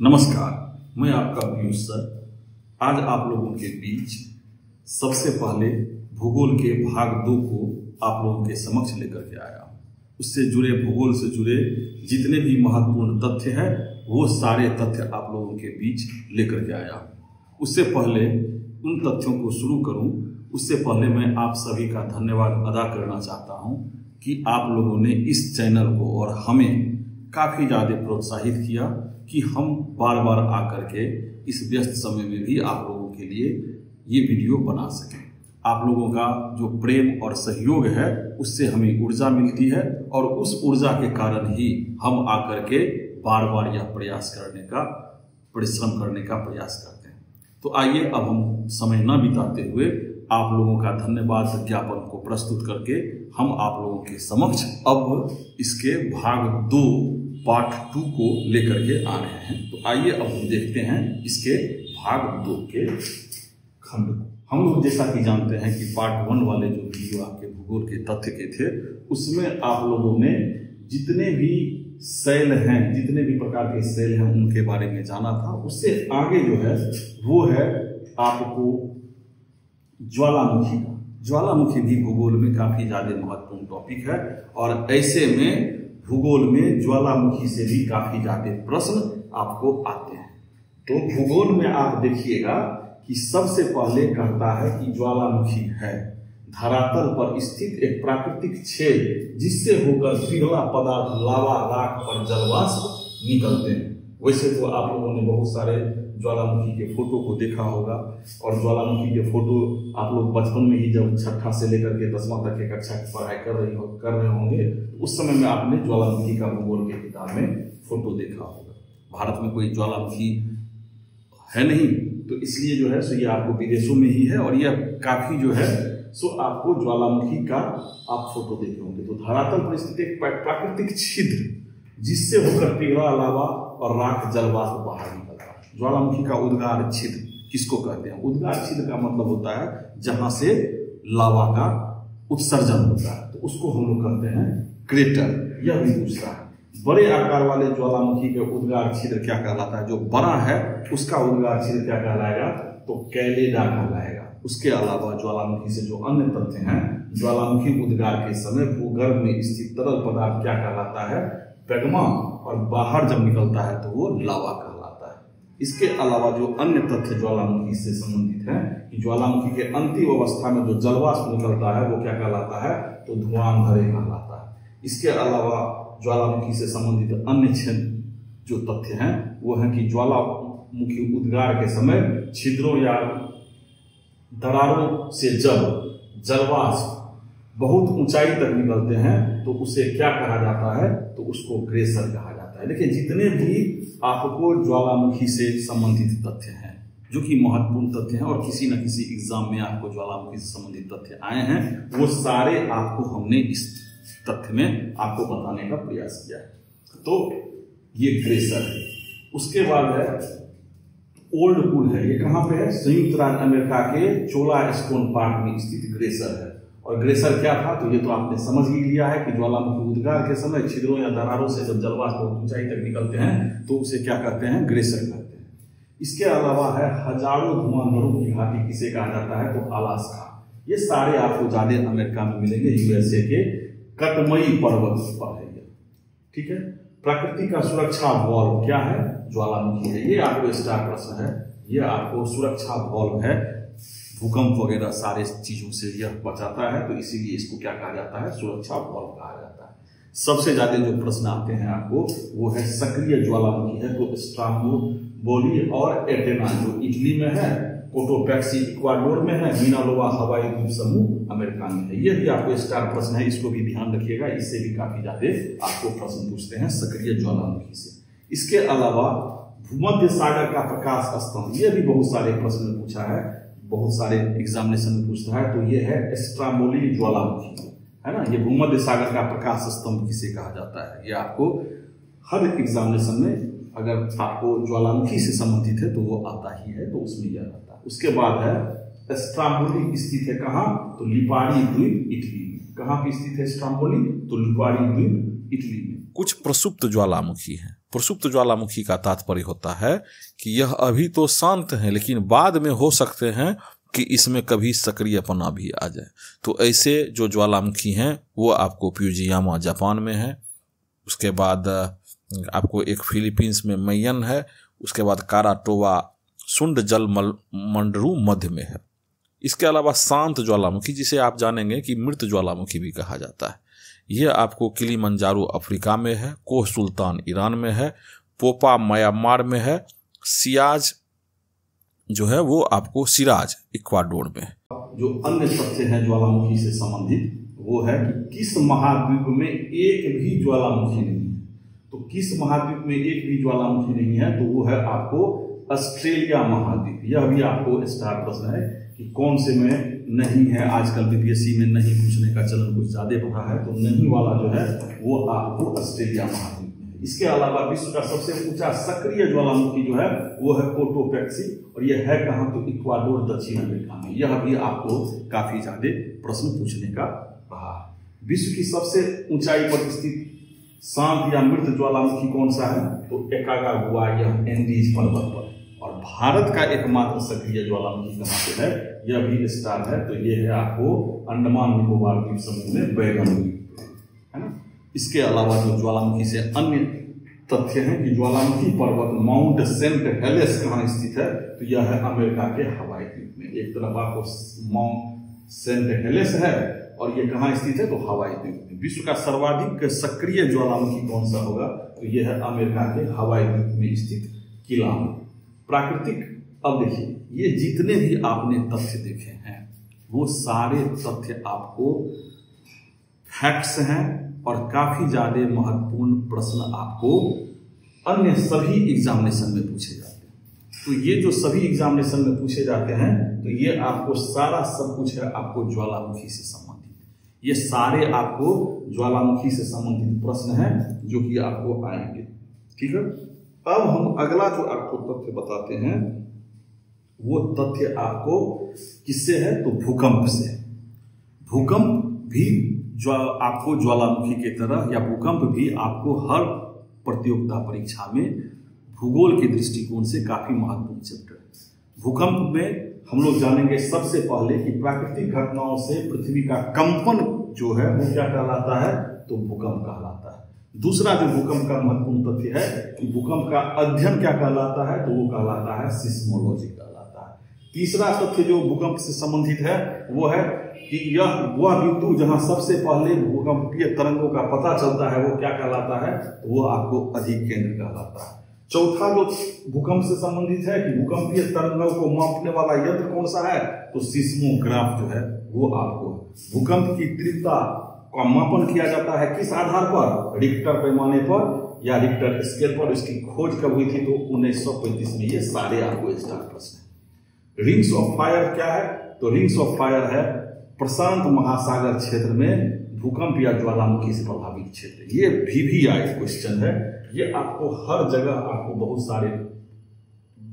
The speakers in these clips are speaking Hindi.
नमस्कार, मैं आपका पीयूष सर। आज आप लोगों के बीच सबसे पहले भूगोल के भाग 2 को आप लोगों के समक्ष लेकर के आया। उससे जुड़े भूगोल से जुड़े जितने भी महत्वपूर्ण तथ्य हैं वो सारे तथ्य आप लोगों के बीच लेकर के आया। उससे पहले उन तथ्यों को शुरू करूं, उससे पहले मैं आप सभी का धन्यवाद अदा करना चाहता हूं कि आप लोगों ने इस चैनल को और हमें काफ़ी ज़्यादा प्रोत्साहित किया कि हम बार बार आकर के इस व्यस्त समय में भी आप लोगों के लिए ये वीडियो बना सकें। आप लोगों का जो प्रेम और सहयोग है उससे हमें ऊर्जा मिलती है और उस ऊर्जा के कारण ही हम आकर के बार बार यह परिश्रम करने का प्रयास करते हैं। तो आइए अब हम समय न बिताते हुए आप लोगों का धन्यवाद ज्ञापन को प्रस्तुत करके हम आप लोगों के समक्ष अब इसके भाग 2 पार्ट 2 को लेकर के आ रहे हैं। तो आइए अब हम देखते हैं इसके भाग 2 के खंड को। हम लोग जैसा कि जानते हैं कि पार्ट 1 वाले जो वीडियो आपके भूगोल के तथ्य के थे उसमें आप लोगों ने जितने भी शैल हैं, जितने भी प्रकार के शैल हैं उनके बारे में जाना था। उससे आगे जो है वो है आपको ज्वालामुखी का। ज्वालामुखी भी भूगोल में काफी ज्यादा महत्वपूर्ण टॉपिक है और ऐसे में भूगोल में ज्वालामुखी से भी काफी ज्यादा प्रश्न आपको आते हैं। तो भूगोल में आप देखिएगा कि सबसे पहले कहता है कि ज्वालामुखी है धरातल पर स्थित एक प्राकृतिक छेद जिससे होकर पिघला पदार्थ लावा, राख और जलवाष्प निकलते हैं। वैसे तो आप लोगों ने बहुत सारे ज्वालामुखी के फोटो को देखा होगा और ज्वालामुखी के फोटो आप लोग बचपन में ही जब छठा से लेकर के 10वां तक की कक्षा की पढ़ाई कर रहे होंगे उस समय में आपने ज्वालामुखी का भूगोल के किताब में फोटो देखा होगा। भारत में कोई ज्वालामुखी है नहीं तो इसलिए जो है सो ये आपको विदेशों में ही है और यह काफी जो है सो आपको ज्वालामुखी का आप फोटो देखे होंगे। तो धरातल पर स्थित एक प्राकृतिक छिद्र जिससे होकर पिघला लावा और राख जलवाष्प बाहर निकलता है। ज्वालामुखी का उद्गार छिद्र किसको कहते हैं? उद्गार छिद्र का मतलब होता है जहां से लावा का उत्सर्जन होता है तो उसको हम लोग कहते हैं क्रेटर। यह भी दूसरा है। बड़े आकार वाले ज्वालामुखी के उद्गार छिद्र क्या कहलाता है? जो बड़ा है उसका उद्गार छिद्र क्या कहलाएगा? तो कैलेडा कहलाएगा। उसके अलावा ज्वालामुखी से जो अन्य तथ्य हैं, ज्वालामुखी उद्गार के समय भूगर्भ में स्थित तरल पदार्थ क्या कहलाता है? पैगमा। और बाहर जब निकलता है तो वो लावा कहलाता है। इसके अलावा जो अन्य तथ्य ज्वालामुखी से संबंधित हैं कि ज्वालामुखी के अंतिम अवस्था में जो जलवाष्प निकलता है वो क्या कहलाता है? तो धुआंधर कहलाता है। इसके अलावा ज्वालामुखी से संबंधित अन्य जो तथ्य हैं वो है कि ज्वालामुखी उद्गार के समय छिद्रों या दरारों से जब जलवाष्प बहुत ऊंचाई तक निकलते हैं तो उसे क्या कहा जाता है? तो उसको ग्रेसर कहा जाता है। देखिए जितने भी आपको ज्वालामुखी से संबंधित तथ्य हैं जो कि महत्वपूर्ण तथ्य हैं और किसी न किसी एग्जाम में आपको ज्वालामुखी से संबंधित तथ्य आए हैं वो सारे आपको हमने इस तथ्य में आपको बताने का प्रयास किया है। तो ये ग्रेसर है। उसके बाद है ओल्ड पुल है। ये कहां पे है? संयुक्त राज्य अमेरिका के चोला स्टोन पार्क में स्थित ग्रेसर है। और ग्रेसर क्या था? तो ये तो आपने समझ ही लिया है कि ज्वालामुखी उद्गार के समय छिद्रों या दरारों से जब जलवाष्प बहुत ऊंचाई तक निकलते हैं तो उसे क्या कहते हैं? ग्रेसर कहते हैं। इसके अलावा है हजारों धुआंधरों की घाटी किसे कहा जाता है? तो अलास्का। ये सारे आपको ज्यादा अमेरिका में मिलेंगे, यूएसए के कटमई पर्वत पर है ये। ठीक है। प्रकृति का सुरक्षा वॉल्व क्या है? ज्वालामुखी है। ये आपको स्टार प्रश्न है। ये आपको सुरक्षा वॉल्व है। भूकंप वगैरह सारे चीजों से यह बचाता है तो इसीलिए इसको क्या कहा जाता है? सुरक्षा वॉल्व कहा जाता है। सबसे ज्यादा जो प्रश्न आते हैं आपको वो है सक्रिय ज्वालामुखी है तो स्ट्रोम्बोली और एटेना जो इटली में है, कोटोपैक्सी इक्वाडोर में है, मीनालोवा हवाई द्वीप समूह अमेरिका में है। यह भी आपको स्टार प्रश्न है, इसको भी ध्यान रखिएगा। इससे भी काफी ज्यादा आपको प्रश्न पूछते हैं सक्रिय ज्वालामुखी से। इसके अलावा भूमध्य सागर का प्रकाश स्तंभ, यह भी बहुत सारे प्रश्न में पूछा है, बहुत सारे एग्जामिनेशन में पूछता है। तो यह है स्ट्रोम्बोली ज्वालामुखी है ना। ये भूमध्य सागर का प्रकाश स्तंभ किसे कहा जाता है? ये आपको हर एग्जामिनेशन में अगर आपको ज्वालामुखी से संबंधित है तो वो आता ही है, तो उसमें यह आता है। उसके बाद है स्ट्रोम्बोली स्थित है कहाँ? तो लिपारी द्वीप इटली में। कहाँ पे स्थित है स्ट्रोम्बोली? तो लिपारी द्वीप इटली में। कुछ प्रसुप्त ज्वालामुखी हैं प्रसुप्त ज्वालामुखी का तात्पर्य होता है कि यह अभी तो शांत है, लेकिन बाद में हो सकते हैं कि इसमें कभी सक्रियपना भी आ जाए। तो ऐसे जो ज्वालामुखी हैं वो आपको फ्यूजियामा जापान में है, उसके बाद आपको एक फिलीपींस में मैयन है, उसके बाद काराटोवा सुंड जल मंडरू मध्य में है। इसके अलावा शांत ज्वालामुखी, जिसे आप जानेंगे कि मृत ज्वालामुखी भी कहा जाता है, यह आपको किलिमंजारो अफ्रीका में है, कोह सुल्तान ईरान में है, पोपा म्यांमार में है, सियाज जो है वो आपको सिराज इक्वाडोर में है। जो अन्य तथ्य है ज्वालामुखी से संबंधित वो है कि किस महाद्वीप में एक भी ज्वालामुखी नहीं है। तो किस महाद्वीप में एक भी ज्वालामुखी नहीं है, तो वो है आपको ऑस्ट्रेलिया महाद्वीप। यह भी आपको स्टार प्रश्न है कि कौन से में नहीं है। आजकल बीपीएससी में नहीं पूछने का चलन कुछ ज्यादा बढ़ा है, तो नहीं वाला जो है वो आपको ऑस्ट्रेलिया महाद्वीप में है। इसके अलावा विश्व का सबसे ऊंचा सक्रिय ज्वालामुखी जो है वो है कोटोपेक्सी, और यह है कहां, तो इक्वाडोर दक्षिण अमेरिका में। यह भी आपको काफी ज्यादा प्रश्न पूछने का रहा है। विश्व की सबसे ऊंचाई पर स्थित शांत या मृत ज्वालामुखी कौन सा है, तो एकागागुआ या एंडीज पर्वत पर। और भारत का एकमात्र सक्रिय ज्वालामुखी कहां पे है, यह भी स्टार है, तो यह है आपको अंडमान निकोबार द्वीप समूह में बैगन द्वीप है ना। इसके अलावा जो ज्वालामुखी से अन्य तथ्य है कि ज्वालामुखी पर्वत माउंट सेंट हेलेस कहां स्थित है, तो यह है अमेरिका के हवाई द्वीप में। एक तरफ आपको माउंट सेंट हेलेस है और ये कहां स्थित है, तो हवाई द्वीप में। विश्व का सर्वाधिक सक्रिय ज्वालामुखी कौन सा होगा, तो यह है अमेरिका के हवाई द्वीप में स्थित किला में। प्राकृतिक, अब देखिए ये जितने भी आपने तथ्य देखे हैं वो सारे तथ्य आपको फैक्ट्स हैं और काफी ज्यादा महत्वपूर्ण प्रश्न आपको अन्य सभी एग्जामिनेशन में पूछे जाते हैं। तो ये जो सभी एग्जामिनेशन में पूछे जाते हैं, तो ये आपको सारा सब कुछ है आपको ज्वालामुखी से संबंधित। ये सारे आपको ज्वालामुखी से संबंधित प्रश्न हैं जो कि आपको आएंगे। ठीक है, अब हम अगला जो आपको तथ्य बताते हैं वो तथ्य आपको किससे है, तो भूकंप से। भूकंप भी आपको ज्वालामुखी की तरह, या भूकंप भी आपको हर प्रतियोगिता परीक्षा में भूगोल के दृष्टिकोण से काफी महत्वपूर्ण चैप्टर है। भूकंप में हम लोग जानेंगे सबसे पहले कि प्राकृतिक घटनाओं से पृथ्वी का कंपन जो है वो क्या कहलाता है, तो भूकंप कहलाता है। दूसरा जो भूकंप का महत्वपूर्ण तथ्य है कि भूकंप का अध्ययन क्या कहलाता है, तो वो कहलाता है सिस्मोलॉजी कहलाता है। तीसरा तथ्य जो भूकंप से संबंधित है वो है कि यह वह बिंदु जहां सबसे पहले भूकंपीय तरंगों का पता चलता है वो क्या कहलाता है, तो वो आपको अधिक केंद्र कहलाता है। चौथा जो भूकंप से संबंधित है कि भूकंपीय तरंगों को मापने वाला यंत्र कौन सा है, तो सिस्मोग्राफ जो है वो आपको भूकंप की तीव्रता का मापन किया जाता है किस आधार पर, रिक्टर पैमाने पर या रिक्टर स्केल पर। इसकी खोज कब हुई थी, तो 1935 में। ये सारे आपको स्टार प्रश्न है। रिंग्स ऑफ फायर क्या है, तो रिंग्स ऑफ फायर है प्रशांत महासागर क्षेत्र में भूकंप या ज्वालामुखी से प्रभावित क्षेत्र। ये VVI क्वेश्चन है, ये आपको हर जगह आपको बहुत सारे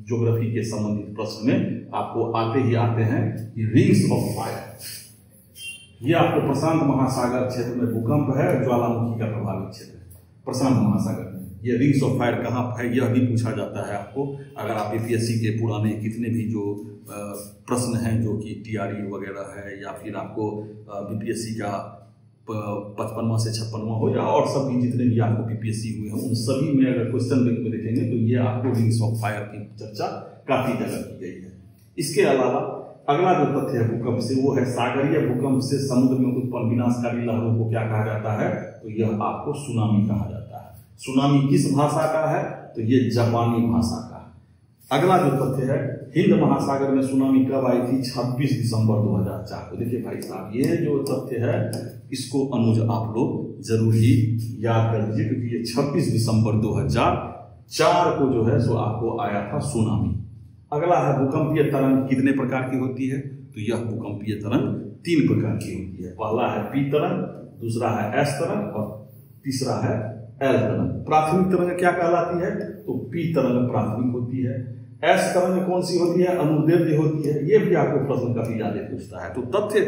ज्योग्राफी के संबंधित प्रश्न में आपको आते ही आते हैं कि रिंग्स ऑफ फायर, ये आपको प्रशांत महासागर क्षेत्र में भूकंप है, ज्वालामुखी का प्रभावित क्षेत्र है प्रशांत महासागर में। ये रिंग्स ऑफ फायर कहाँ है, यह भी पूछा जाता है आपको। अगर आप बीपीएससी के पुराने कितने भी जो प्रश्न हैं जो कि TRE वगैरह है, या फिर आपको बीपीएससी का 55वां से 56वां हो, या और सभी जितने भी आपको बीपीएससी हुए हैं, उन सभी में अगर क्वेश्चन बैंक में देखेंगे तो ये आपको रिंग्स ऑफ फायर की चर्चा काफी जगह की गई है। इसके अलावा अगला जो तथ्य है भूकंप से वो है सागरीय भूकंप से समुद्र में उत्पन्न विनाशकारी लहरों को क्या कहा जाता है, तो यह आपको सुनामी कहा जाता है। सुनामी किस भाषा का है, तो ये जापानी भाषा का है। अगला जो तथ्य है हिंद महासागर में सुनामी कब आई थी, 26 दिसंबर 2004 को। देखिए भाई साहब, ये जो तथ्य है इसको अनुज आप लोग जरूर ही याद कर लीजिए, क्योंकि ये 26 दिसंबर 2004 को जो है सो आपको आया था सुनामी। अगला है भूकंपीय तरंग कितने प्रकार की होती है, तो यह भूकंपीय तरंग 3 प्रकार की होती है। पहला है P तरंग, दूसरा है S तरंग और तीसरा है L तरंग। प्राथमिक तरंग क्या कहलाती है, तो P तरंग प्राथमिक होती है, एस तरंग कौन सी होती है, अनुदैर्ध्य होती है। ये भी आपको प्रश्न काफी ज्यादा पूछता है, तो तथ्य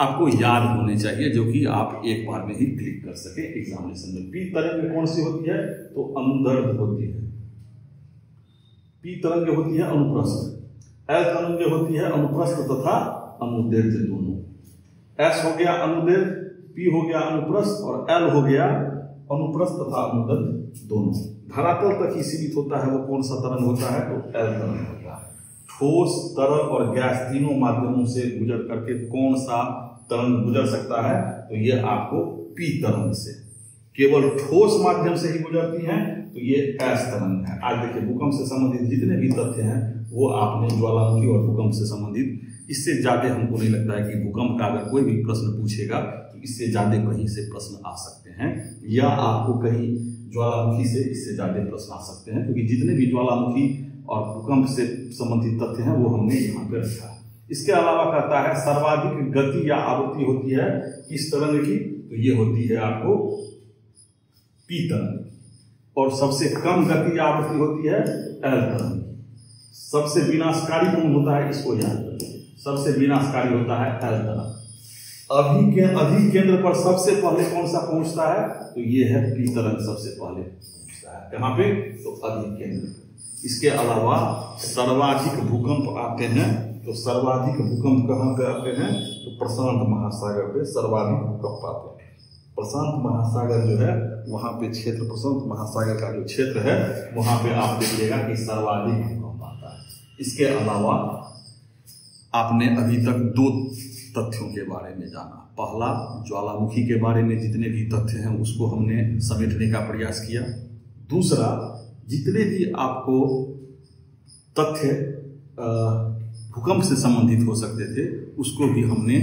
आपको याद होने चाहिए जो कि आप एक बार में ही क्लिक कर सके एग्जामिनेशन में। पी तरंग कौन सी होती है, तो अनुदैर्ध्य होती है। पी तरंग होती है अनुप्रस्थ। एल तरंग होती है अनुप्रस्थ तथा अनुदैर्ध्य दोनों। एस हो गया अनुदैर्ध्य, पी हो गया अनुप्रस्थ और एल हो गया अनुप्रस्थ तथा अनुदैर्ध्य दोनों। धरातल तक ही सीमित होता है वो कौन सा तरंग होता है, तो एल तरंग होता है। ठोस, तरल और गैस तीनों माध्यमों से गुजर करके कौन सा तरंग गुजर सकता है, तो ये आपको पी तरंग से। केवल ठोस माध्यम से ही गुजरती हैं तो ये एस तरंग है। आज देखिए भूकंप से संबंधित जितने भी तथ्य हैं वो आपने ज्वालामुखी और भूकंप से संबंधित, इससे ज्यादा हमको नहीं लगता है कि भूकंप का अगर कोई भी प्रश्न पूछेगा तो इससे ज्यादा कहीं से प्रश्न आ सकते हैं, या आपको कहीं ज्वालामुखी से इससे ज्यादा प्रश्न आ सकते हैं, क्योंकि जितने भी ज्वालामुखी और भूकंप से संबंधित तथ्य हैं वो हमने यहाँ पे रखा है। इसके अलावा कहता है सर्वाधिक गति या आवृत्ति होती है किस तरंग की, तो ये होती है आपको पी तरंग, और सबसे कम गति या आवृत्ति होती है एल तरंग। सबसे विनाशकारी कौन होता है, इसको याद रखिए, सबसे विनाशकारी होता है एल तरंग। अधिक केंद्र पर सबसे पहले कौन सा पहुंचता है, तो ये है पी तरंग सबसे पहले पहुंचता है। कहां पे, तो अधिक केंद्र। इसके अलावा सर्वाधिक भूकंप आते हैं, तो सर्वाधिक भूकंप कहां पे आते हैं, तो प्रशांत महासागर पे सर्वाधिक भूकंप आते हैं। प्रशांत महासागर जो है वहां पे क्षेत्र, प्रशांत महासागर का जो क्षेत्र है वहां पे आप देखिएगा कि सर्वाधिक भूकंप आता है। इसके अलावा आपने अभी तक दो तथ्यों के बारे में जाना। पहला, ज्वालामुखी के बारे में जितने भी तथ्य हैं उसको हमने समेटने का प्रयास किया। दूसरा, जितने भी आपको तथ्य भूकंप से संबंधित हो सकते थे उसको भी हमने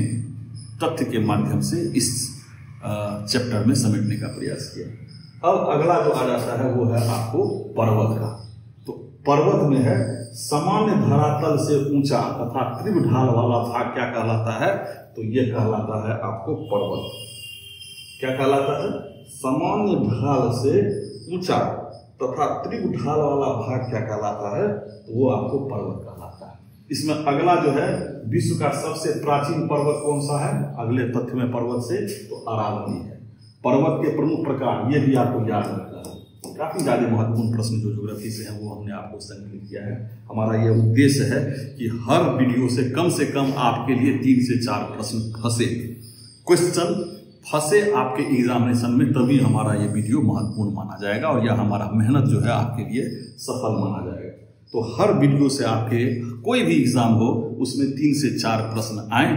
तथ्य के माध्यम से इस चैप्टर में समेटने का प्रयास किया। अब अगला जो आ जाता है वो है आपको पर्वत का। तो पर्वत में है सामान्य धरातल से ऊंचा तथा तीव्र ढाल वाला भाग क्या कहलाता है, तो ये कहलाता है आपको पर्वत। क्या कहलाता है, सामान्य ढाल से ऊंचा तथा तीव्र ढाल वाला भाग क्या कहलाता है, तो वो आपको पर्वत कहलाता है। इसमें अगला जो है विश्व का सबसे प्राचीन पर्वत कौन सा है, अगले तथ्य में पर्वत से, तो अरावली है। पर्वत के प्रमुख प्रकार ये भी आपको याद रखना है। काफी ज्यादा महत्वपूर्ण प्रश्न जो ज्योग्राफी से है वो हमने आपको संकलित किया है। हमारा ये उद्देश्य है कि हर वीडियो से कम आपके लिए 3 से 4 प्रश्न क्वेश्चन फंसे आपके एग्जामिनेशन में, तभी हमारा ये वीडियो महत्वपूर्ण माना जाएगा और यह हमारा मेहनत जो है आपके लिए सफल माना जाएगा। तो हर वीडियो से आपके कोई भी एग्जाम हो उसमें 3 से 4 प्रश्न आए,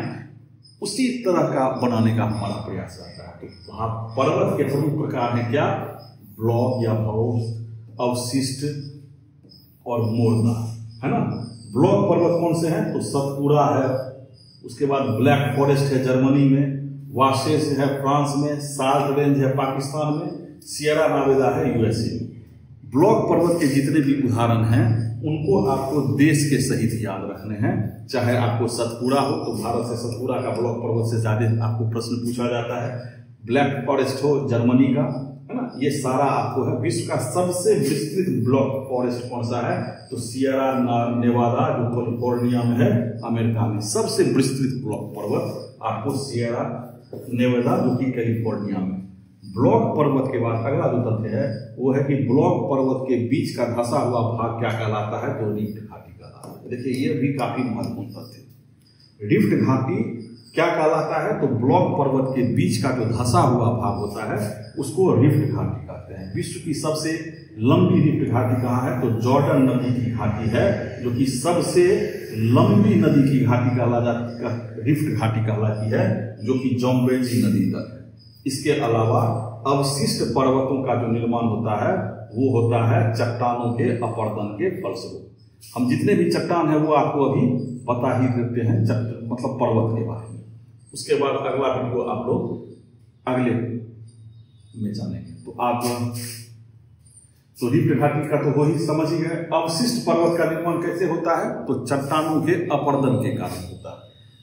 उसी तरह का बनाने का हमारा प्रयास रहता है। तो वहां पर्वत के प्रमुख प्रकार हैं क्या, ब्लॉक या भौस, अवशिष्ट और मोरदा, है ना। ब्लॉक पर्वत कौन से हैं, तो सतपुड़ा है, उसके बाद ब्लैक फॉरेस्ट है जर्मनी में, वाशेस है फ्रांस में, साल्ट रेंज है पाकिस्तान में, सियरा नेवादा है यूएसए में। ब्लॉक पर्वत के जितने भी उदाहरण हैं उनको आपको देश के सहित याद रखने हैं। चाहे आपको सतपुड़ा हो तो भारत से सतपुड़ा का ब्लॉक पर्वत से ज्यादा आपको प्रश्न पूछा जाता है। ब्लैक फॉरेस्ट हो जर्मनी का, है ना, ये सारा आपको है। विश्व का सबसे विस्तृत ब्लॉक फॉरेस्ट कौन सा है, तो सियरा नेवादा जो कैलिफोर्निया में है अमेरिका में। सबसे विस्तृत ब्लॉक पर्वत आपको सियरा नेवादा जो कि कैलिफोर्निया में। ब्लॉक पर्वत के बाद अगला जो तथ्य है वो है कि ब्लॉक पर्वत के बीच का धंसा हुआ भाग क्या कहलाता है, तो रिफ्ट घाटी कहलाता है। देखिए ये भी काफी महत्वपूर्ण तथ्य। रिफ्ट घाटी क्या कहलाता है, तो ब्लॉक पर्वत के बीच का जो धंसा हुआ भाग होता है उसको रिफ्ट घाटी कहते हैं। विश्व की सबसे लंबी रिफ्ट घाटी कहाँ है, तो जॉर्डन नदी की घाटी है, जो कि सबसे लंबी नदी की घाटी रिफ्ट घाटी कहलाती है, जो कि जॉम्बेजी नदी तक है। इसके अलावा अवशिष्ट पर्वतों का जो निर्माण होता है वो होता है चट्टानों के अपर्दन के फलस्वरूप। हम जितने भी चट्टान है वो आपको अभी पता ही देते हैं, मतलब पर्वत के बारे में। उसके बाद अगला वीडियो आप लोग अगले में जानेंगे। तो आप तो रिफ्ट घाटी का तो वो ही समझ ही गए। अवशिष्ट पर्वत का निर्माण कैसे होता है, तो चट्टानों के अपर्दन के कारण होता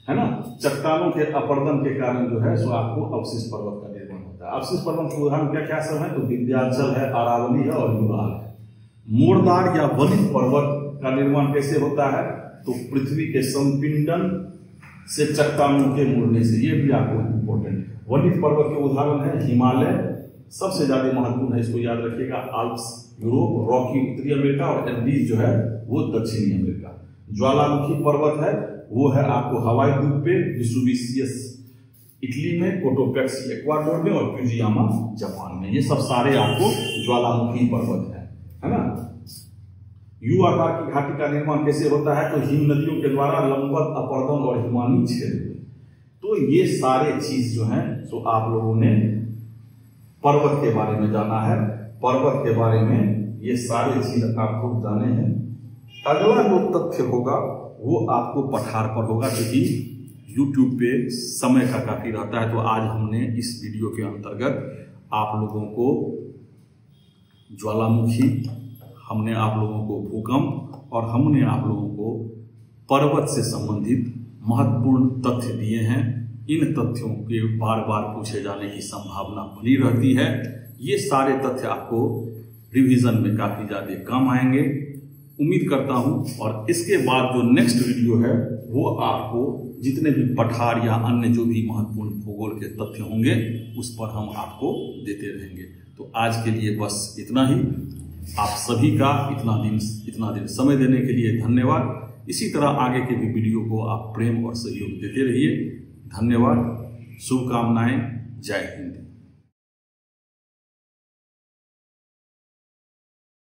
है ना। चट्टानों के अपर्दन के कारण जो है सो आपको अवशिष्ट पर्वत का निर्माण होता है। अवशिष्ट पर्वत के उदाहरण क्या क्या सब है, तो विंध्याचल है, अरावली है और युगाल है। मोरदार या वलित पर्वत का निर्माण कैसे होता है, तो पृथ्वी के संपिंडन से चट्टानों के मुड़ने से। ये भी आपको इंपॉर्टेंट है। वर्णित पर्वत के उदाहरण है हिमालय, सबसे ज्यादा महत्वपूर्ण है, इसको याद रखिएगा, आल्प्स यूरोप, रॉकी उत्तरी अमेरिका और एंडीज जो है वो दक्षिणी अमेरिका। ज्वालामुखी पर्वत है वो है आपको हवाई द्वीप पे, विसुविसियस इटली में, कोटोपेक्सी इक्वाडोर में और फ्यूजियामा जापान में। ये सब सारे आपको ज्वालामुखी पर्वत है ना। यू आकार की घाटी का निर्माण कैसे होता है, तो हिम नदियों के द्वारा लंबवत, अपर्दन और हिमानी क्षेत्र में। तो ये सारे चीज जो हैं तो आप लोगों ने पर्वत के बारे में जाना है, पर्वत के बारे में ये सारे चीज आपको जाने हैं। अगला जो तथ्य होगा वो आपको पठार पर होगा, क्योंकि YouTube पे समय का काफी रहता है। तो आज हमने इस वीडियो के अंतर्गत आप लोगों को ज्वालामुखी, हमने आप लोगों को भूकंप और हमने आप लोगों को पर्वत से संबंधित महत्वपूर्ण तथ्य दिए हैं। इन तथ्यों के बार बार पूछे जाने की संभावना बनी रहती है। ये सारे तथ्य आपको रिवीजन में काफी ज्यादा काम आएंगे, उम्मीद करता हूं। और इसके बाद जो नेक्स्ट वीडियो है वो आपको जितने भी पठार या अन्य जो भी महत्वपूर्ण भूगोल के तथ्य होंगे उस पर हम आपको देते रहेंगे। तो आज के लिए बस इतना ही। आप सभी का इतना दिन समय देने के लिए धन्यवाद। इसी तरह आगे के भी वीडियो को आप प्रेम और सहयोग देते रहिए। धन्यवाद, शुभकामनाएं, जय हिंद।